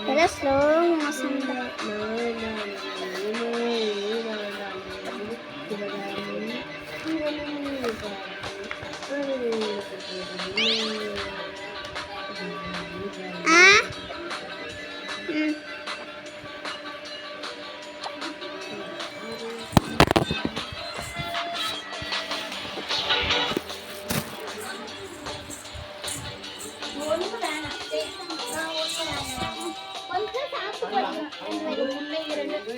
Terus slow motion.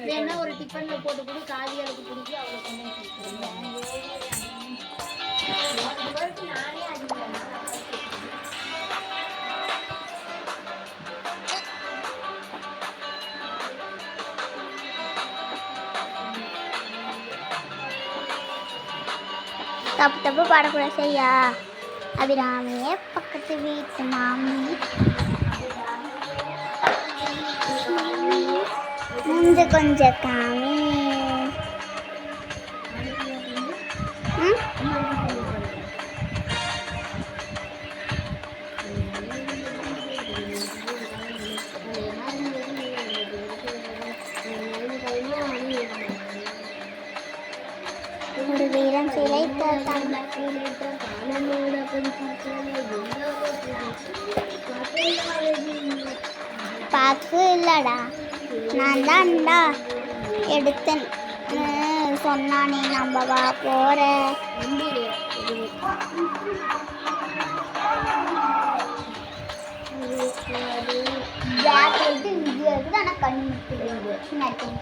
வேணா ஒரு டிஃபன்ல போட்டு கூட காவியாளுக்கு பிடிச்சி அவளை தப்பு தப்பு பாடக்கூடாது சரியா? அபிராமியே பக்கத்து வீட்டு மாமி முந்து கொஞ்சம் காமி. ஒரு வீரம் சிலைத்த பார்த்து இல்லடா நான் தான்டா எடுத்தேன் சொன்னானே நம்பவா போற. பேக் எடுத்து வீடியோ இருக்குது ஆனால் கண்ணு முக்கியம்.